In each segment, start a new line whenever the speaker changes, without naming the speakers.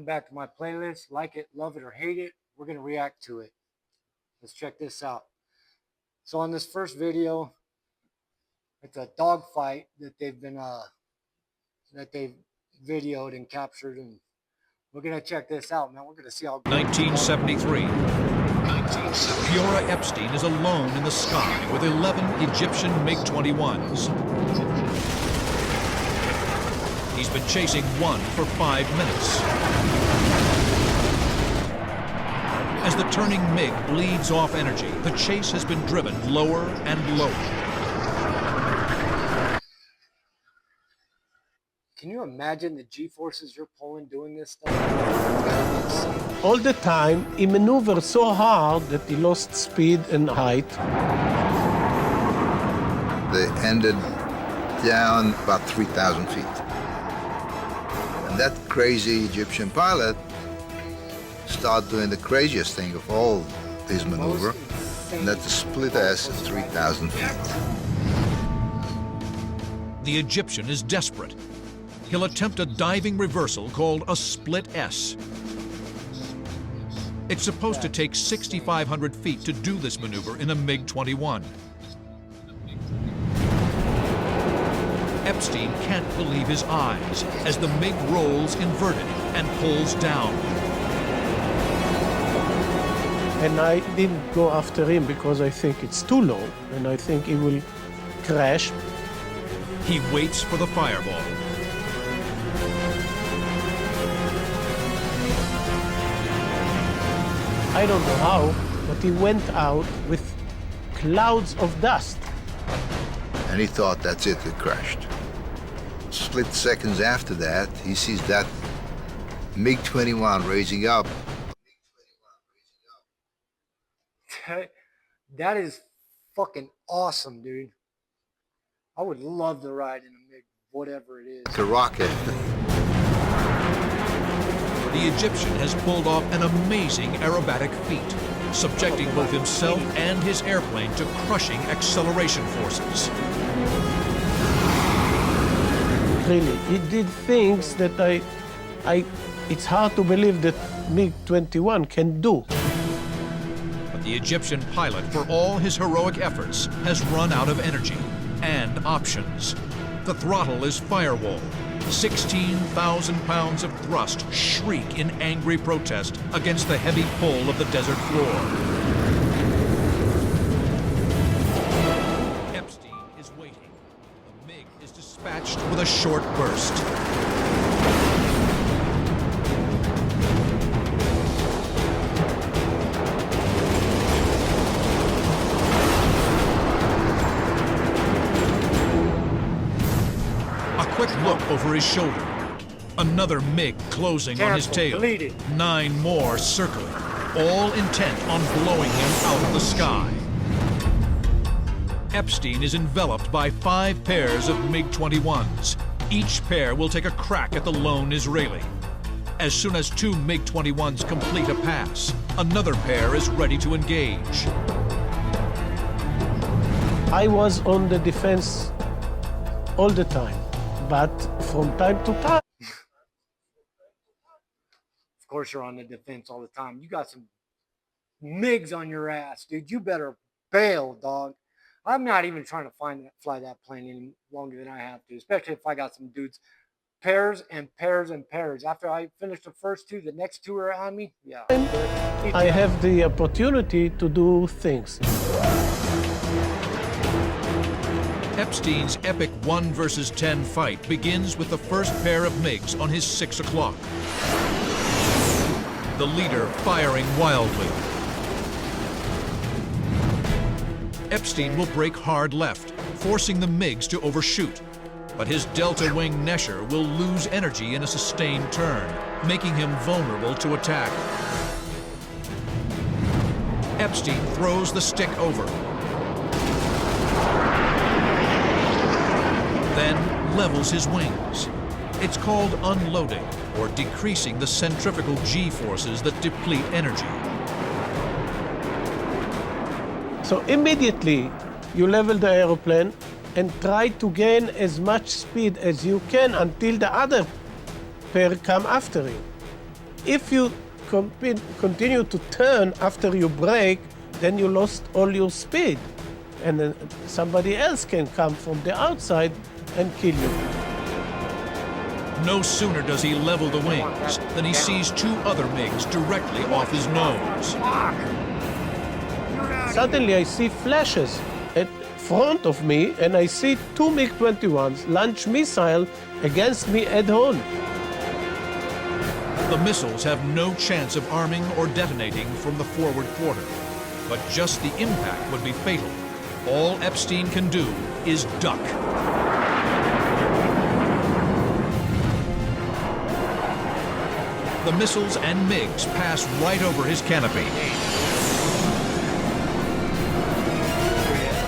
back to my playlist. Like it, love it, or hate it. We're going to react to it. Let's check this out. So on this first video, it's a dogfight that they've videoed and captured, and we're going to check this out, man. We're going to see how
1973. Fiora Epstein is alone in the sky with 11 Egyptian MiG-21s. He's been chasing one for 5 minutes. As the turning MiG bleeds off energy, the chase has been driven lower and lower.
Can you imagine the G-forces you're pulling doing this stuff?
All the time, he maneuvered so hard that he lost speed and height.
They ended down about 3,000 feet. And that crazy Egyptian pilot started doing the craziest thing of all this maneuver, and that's a split S at 3,000 feet.
The Egyptian is desperate. He'll attempt a diving reversal called a split S. It's supposed to take 6,500 feet to do this maneuver in a MiG-21. Epstein can't believe his eyes as the MiG rolls inverted and pulls down.
And I didn't go after him because I think it's too low, and I think he will crash.
He waits for the fireball.
I don't know how, but he went out with clouds of dust.
And he thought that's it, it crashed. Split seconds after that, he sees that MiG-21 raising up.
That is fucking awesome, dude. I would love to ride in a MiG, whatever it is.
It's a rocket.
The Egyptian has pulled off an amazing aerobatic feat, subjecting both himself and his airplane to crushing acceleration forces.
Really, he did things that it's hard to believe that MiG-21 can do.
But the Egyptian pilot, for all his heroic efforts, has run out of energy and options. The throttle is firewall. 16,000 pounds of thrust shriek in angry protest against the heavy pull of the desert floor. Epstein is waiting. The MiG is dispatched with a short burst. Quick look over his shoulder. Another MiG closing on his tail.
Deleted.
9 more circling, all intent on blowing him out of the sky. Epstein is enveloped by 5 pairs of MiG-21s. Each pair will take a crack at the lone Israeli. As soon as 2 MiG-21s complete a pass, another pair is ready to engage.
I was on the defense all the time. But from time to time...
Of course you're on the defense all the time. You got some MiGs on your ass, dude. You better bail, dog. I'm not even trying to fly that plane any longer than I have to, especially if I got some dudes. Pairs and pairs and pairs. After I finish the first 2, the next 2 are on me. Yeah.
I have the opportunity to do things.
Epstein's epic 1 versus 10 fight begins with the first pair of MiGs on his 6 o'clock. The leader firing wildly. Epstein will brake hard left, forcing the MiGs to overshoot. But his Delta Wing Nesher will lose energy in a sustained turn, making him vulnerable to attack. Epstein throws the stick over. Then levels his wings. It's called unloading, or decreasing the centrifugal G-forces that deplete energy.
So immediately, you level the aeroplane and try to gain as much speed as you can until the other pair come after you. if you continue to turn after you brake, then you lost all your speed. And then somebody else can come from the outside and kill you.
No sooner does he level the wings than he sees two other MiGs directly off his nose.
Suddenly I see flashes in front of me, and I see two MiG-21s launch missile against me head-on.
The missiles have no chance of arming or detonating from the forward quarter, but just the impact would be fatal. All Epstein can do is duck. The missiles and MiGs pass right over his canopy.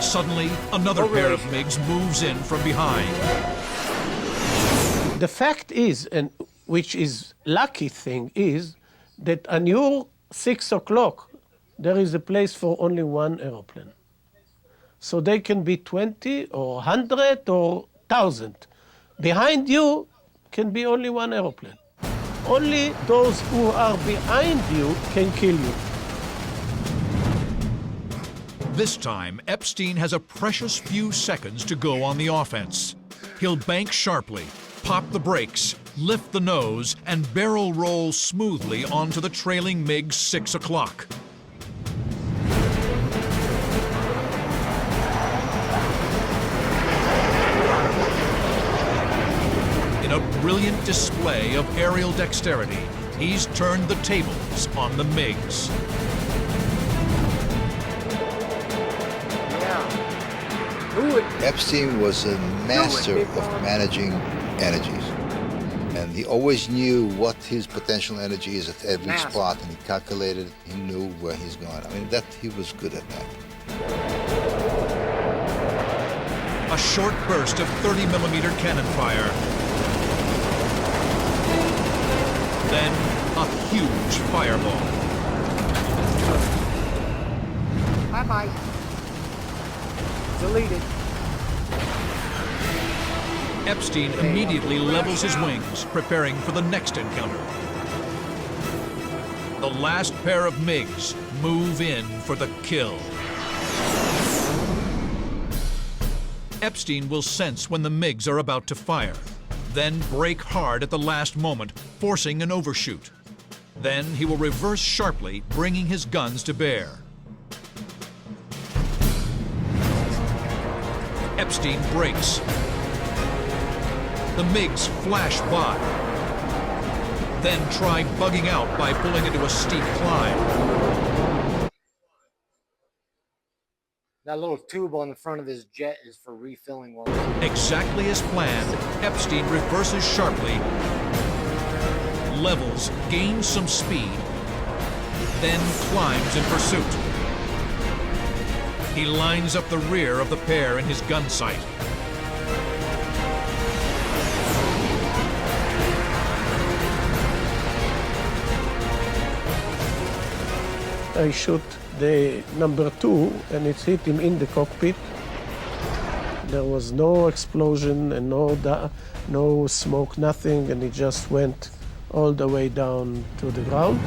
Suddenly, another pair of MiGs moves in from behind.
The fact is, and which is lucky thing, is that on your 6 o'clock, there is a place for only one airplane. So they can be 20 or 100 or 1,000. Behind you can be only one airplane. Only those who are behind you can kill you.
This time, Epstein has a precious few seconds to go on the offense. He'll bank sharply, pop the brakes, lift the nose, and barrel roll smoothly onto the trailing MiG 6 o'clock. In a brilliant display of aerial dexterity, he's turned the tables on the MiGs.
Epstein was a master of managing energies. And he always knew what his potential energy is at every spot, and he calculated, he knew where he's going. I mean, that he was good at that.
A short burst of 30mm cannon fire. Then a huge fireball.
Bye-bye. Deleted.
Epstein immediately levels his wings, preparing for the next encounter. The last pair of MiGs move in for the kill. Epstein will sense when the MiGs are about to fire, then brake hard at the last moment, forcing an overshoot. Then he will reverse sharply, bringing his guns to bear. Epstein brakes. The MiGs flash by, then try bugging out by pulling into a steep climb.
That little tube on the front of his jet is for refilling water.
Exactly as planned, Epstein reverses sharply, levels, gains some speed, then climbs in pursuit. He lines up the rear of the pair in his gun sight.
I shoot the number 2, and it hit him in the cockpit. There was no explosion and no smoke, nothing, and it just went all the way down to the ground.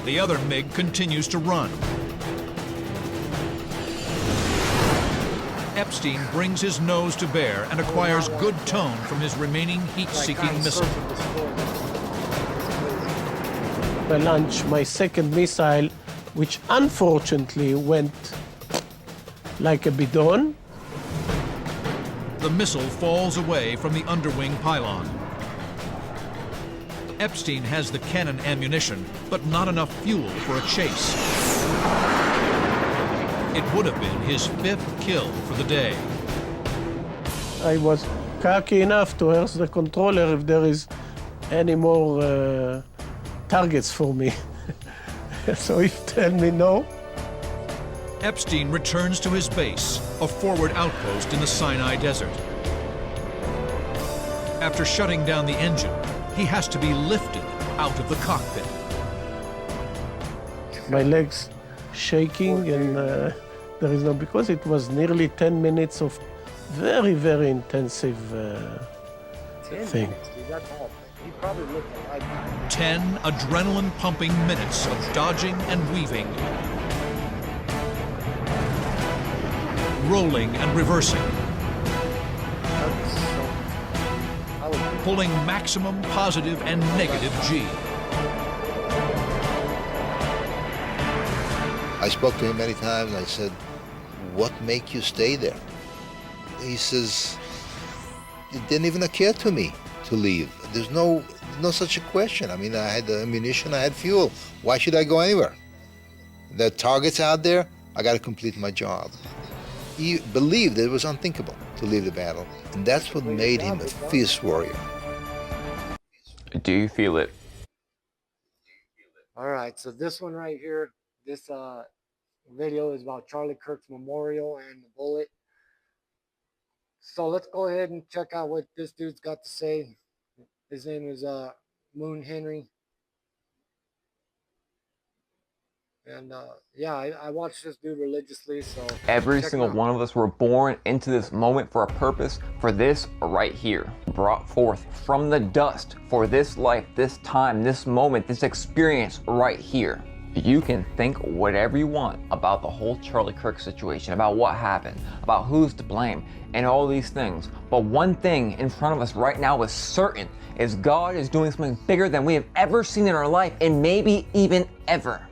The other MiG continues to run. Epstein brings his nose to bear and acquires good tone from his remaining heat-seeking missile.
I launched my second missile, which unfortunately went like a bidon.
The missile falls away from the underwing pylon. Epstein has the cannon ammunition, but not enough fuel for a chase. It would have been his 5th kill for the day.
I was cocky enough to ask the controller if there is any more targets for me. So he tell me no.
Epstein returns to his base, a forward outpost in the Sinai Desert. After shutting down the engine, he has to be lifted out of the cockpit.
My legs shaking, and There is no, because it was nearly 10 minutes of very, very intensive
10
thing.
minutes, dude. That's all. He probably looked a lifetime.
10 adrenaline-pumping minutes of dodging and weaving, rolling and reversing,
That's so much. I would
pulling maximum positive and negative G.
I spoke to him many times. I said, what make you stay there? He says, it didn't even occur to me to leave. There's no such a question. I mean, I had the ammunition, I had fuel. Why should I go anywhere? There are targets out there. I got to complete my job. He believed it was unthinkable to leave the battle. And that's what made him a fierce warrior.
Do you feel it?
All right, so this one right here, this video is about Charlie Kirk's memorial and the bullet. So let's go ahead and check out what this dude's got to say. His name is Moon Henry. And yeah, I watched this dude religiously, so
Every
check
single
him out.
one of us were born into this moment for a purpose, for this right here. Brought forth from the dust for this life, this time, this moment, this experience right here. You can think whatever you want about the whole Charlie Kirk situation, about what happened, about who's to blame, and all these things. But one thing in front of us right now is certain, is God is doing something bigger than we have ever seen in our life, and maybe even ever.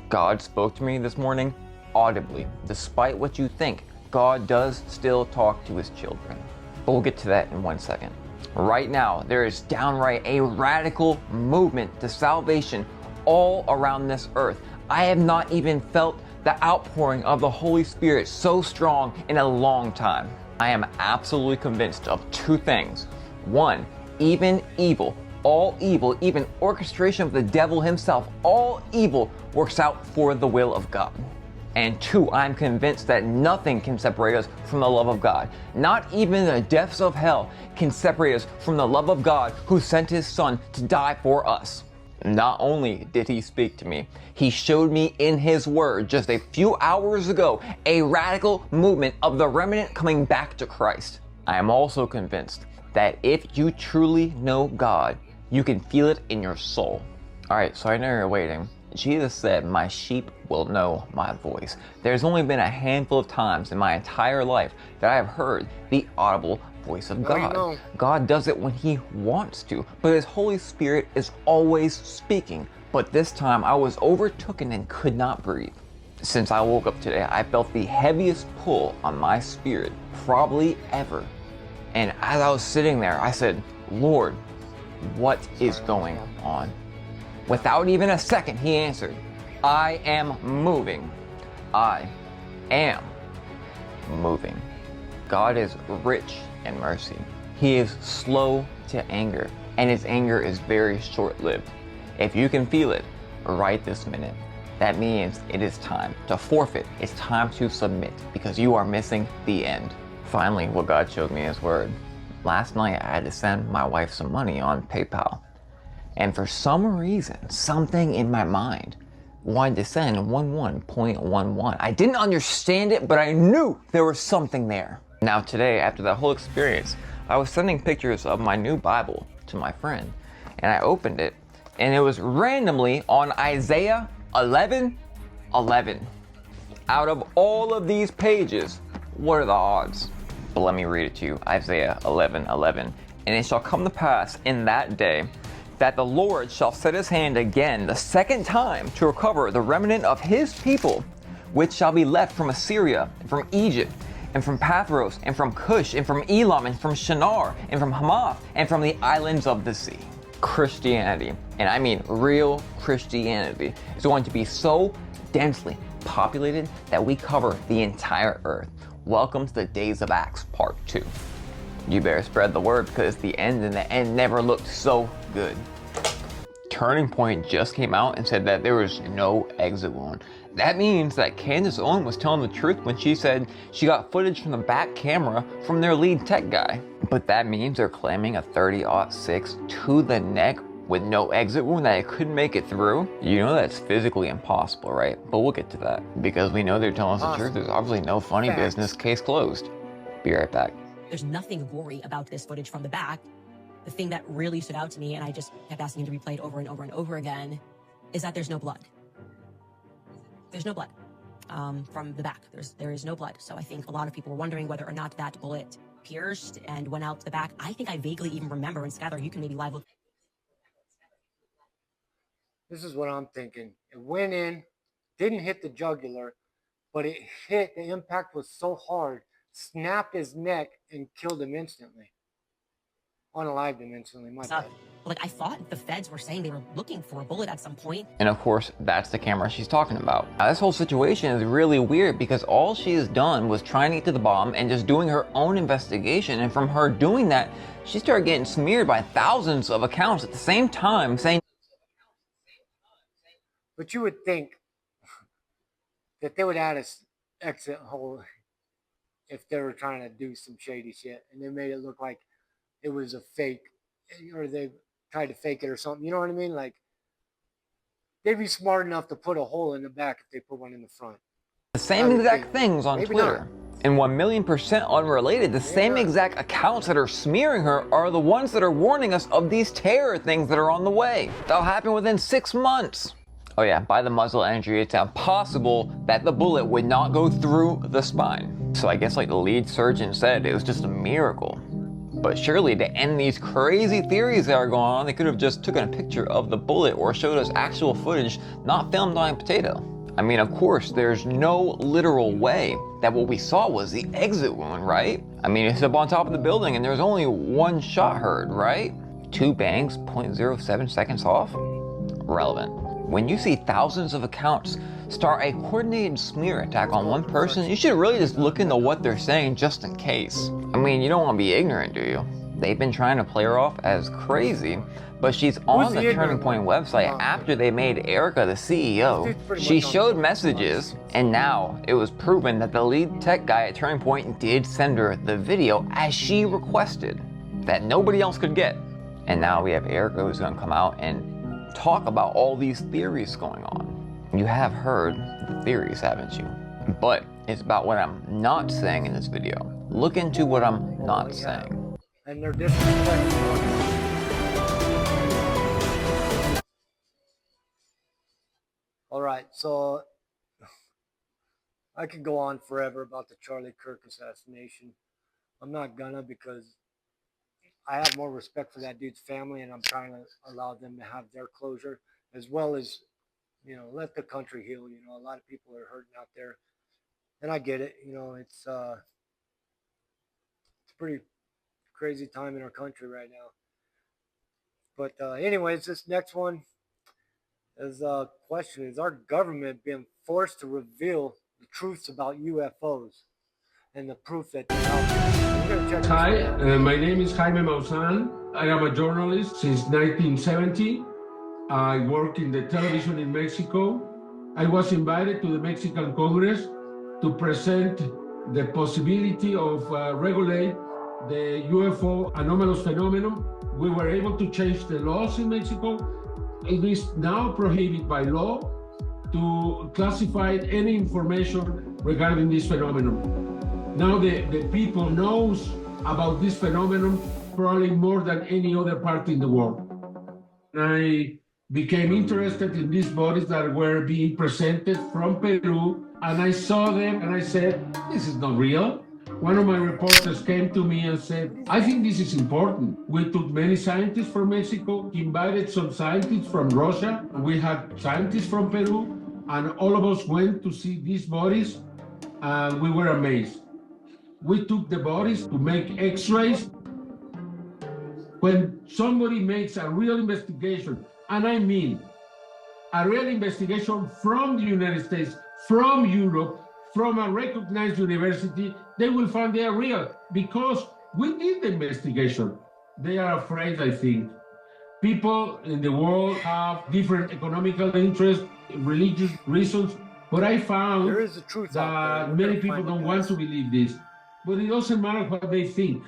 God spoke to me this morning audibly. Despite what you think, God does still talk to his children. But we'll get to that in 1 second. Right now, there is downright a radical movement to salvation all around this earth. I have not even felt the outpouring of the Holy Spirit so strong in a long time. I am absolutely convinced of two things. One, even evil, all evil, even orchestration of the devil himself, all evil works out for the will of God. And two, I'm convinced that nothing can separate us from the love of God. Not even the depths of hell can separate us from the love of God who sent his son to die for us. Not only did he speak to me, he showed me in his word just a few hours ago a radical movement of the remnant coming back to Christ. I am also convinced that if you truly know God, you can feel it in your soul. All right, so I know you're waiting. Jesus said, my sheep will know my voice. There's only been a handful of times in my entire life that I have heard the audible voice of God.
know.
God does it when he wants to, but his Holy Spirit is always speaking. But this time I was overtaken and could not breathe. Since I woke up today, I felt the heaviest pull on my spirit probably ever. And as I was sitting there, I said, Lord, what is going on? Without even a second, he answered, I am moving. I am moving. God is rich in mercy. He is slow to anger, and his anger is very short-lived. If you can feel it right this minute, that means it is time to forfeit. It's time to submit, because you are missing the end. Finally, what God showed me in his word. Last night, I had to send my wife some money on PayPal. And for some reason, something in my mind wanted to send 11.11. I didn't understand it, but I knew there was something there. Now today, after that whole experience, I was sending pictures of my new Bible to my friend, and I opened it, and it was randomly on Isaiah 11:11. Out of all of these pages, what are the odds? But let me read it to you, Isaiah 11:11. And it shall come to pass in that day that the Lord shall set his hand again the second time to recover the remnant of his people, which shall be left from Assyria, and from Egypt, and from Pathros, and from Cush, and from Elam, and from Shinar, and from Hamath, and from the islands of the sea. Christianity, and I mean real Christianity, is going to be so densely populated that we cover the entire earth. Welcome to the Days of Acts Part 2. You better spread the word, because the end and the end never looked so good. Turning Point just came out and said that there was no exit wound. That means that Candace Owen was telling the truth when she said she got footage from the back camera from their lead tech guy. But that means they're claiming a .30-06 to the neck with no exit wound that it couldn't make it through, you know that's physically impossible, right? But we'll get to that. Because we know they're telling us the truth, there's obviously no funny
Facts.
business, case closed. Be right back.
There's nothing gory about this footage from the back. The thing that really stood out to me, and I just kept asking him to replay it over and over and over again, is that there's no blood. There's no blood from the back. There is no blood. So I think a lot of people were wondering whether or not that bullet pierced and went out to the back. I think I vaguely even remember, and Skylar, you can maybe live look.
This is what I'm thinking. It went in, didn't hit the jugular, but it hit, the impact was so hard, snapped his neck and killed him instantly. Unalived him instantly, my bad.
Like, I thought the feds were saying they were looking for a bullet at some point.
And of course, that's the camera she's talking about. Now, this whole situation is really weird because all she has done was trying to get to the bottom and just doing her own investigation. And from her doing that, she started getting smeared by thousands of accounts at the same time saying.
But you would think that they would add a exit hole if they were trying to do some shady shit and they made it look like it was a fake, or they tried to fake it or something. You know what I mean? Like, they'd be smart enough to put a hole in the back if they put one in the front.
The same exact things on
Maybe
Twitter.
not.
And 1,000,000% unrelated, the same exact accounts that are smearing her are the ones that are warning us of these terror things that are on the way. That'll happen within 6 months. Oh yeah, by the muzzle entry, it's impossible that the bullet would not go through the spine. So I guess like the lead surgeon said, it was just a miracle. But surely to end these crazy theories that are going on, they could have just taken a picture of the bullet or showed us actual footage, not filmed on a potato. I mean, of course, there's no literal way that what we saw was the exit wound, right? I mean, it's up on top of the building and there's only one shot heard, right? 2 bangs, 0.07 seconds off? Relevant. When you see thousands of accounts start a coordinated smear attack on one person, you should really just look into what they're saying just in case. I mean, you don't want to be ignorant, do you? They've been trying to play her off as crazy, but she's on the Turning Point website after they made Erica the CEO. She showed messages, and now it was proven that the lead tech guy at Turning Point did send her the video as she requested, that nobody else could get. And now we have Erica who's going to come out and talk about all these theories going on. You have heard the theories, haven't you? But it's about what I'm not saying in this video. Look into what I'm not saying.
And they're disrespectful. All right, so I could go on forever about the Charlie Kirk assassination. I'm not gonna, because I have more respect for that dude's family, and I'm trying to allow them to have their closure, as well as, you know, let the country heal. You know, a lot of people are hurting out there, and I get it. You know, it's a pretty crazy time in our country right now. But anyways, this next one is a question: is our government being forced to reveal the truths about UFOs and the proof that they're out there?
Hi, my name is Jaime Maussan. I am a journalist since 1970. I work in the television in Mexico. I was invited to the Mexican Congress to present the possibility of regulate the UFO anomalous phenomenon. We were able to change the laws in Mexico. It is now prohibited by law to classify any information regarding this phenomenon. Now the people knows about this phenomenon probably more than any other part in the world. I became interested in these bodies that were being presented from Peru, and I saw them and I said, this is not real. One of my reporters came to me and said, I think this is important. We took many scientists from Mexico, invited some scientists from Russia, and we had scientists from Peru, and all of us went to see these bodies, and we were amazed. We took the bodies to make x-rays. When somebody makes a real investigation, and I mean a real investigation from the United States, from Europe, from a recognized university, they will find they are real because we did the investigation. They are afraid, I think. People in the world have different economical interests, religious reasons, but I found
there is the truth out
that
there.
many people don't want to believe this. But it doesn't matter what they think.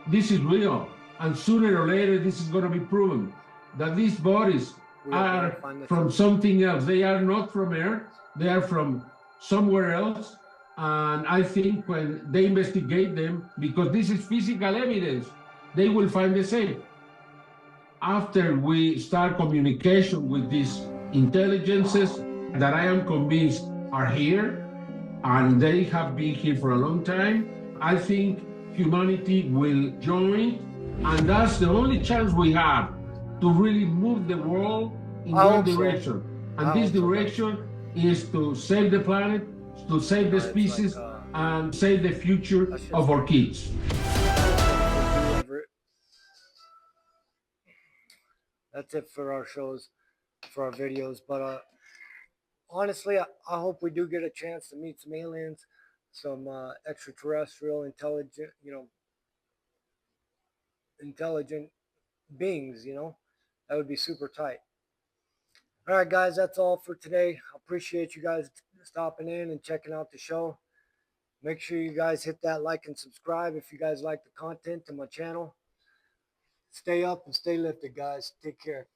This is real, and sooner or later this is going to be proven. that these bodies
We have
are
verified the
from
truth.
something else. They are not from Earth. They are from somewhere else. And I think when they investigate them, because this is physical evidence, they will find the same. After we start communication with these intelligences that I am convinced are here, and they have been here for a long time, I think humanity will join, and that's the only chance we have to really move the world in
I
one
hope so.
direction. And
I
this
hope so,
direction is to save the planet, to save the
It's like,
species, and save the future
that's just
of our kids.
That's it for our shows, for our videos. But honestly, I hope we do get a chance to meet some aliens, some extraterrestrial intelligent, intelligent beings. That would be super tight. All right, guys, that's all for today. I appreciate you guys stopping in and checking out the show. Make sure you guys hit that like and subscribe if you guys like the content to my channel. Stay up and stay lifted, guys. Take care.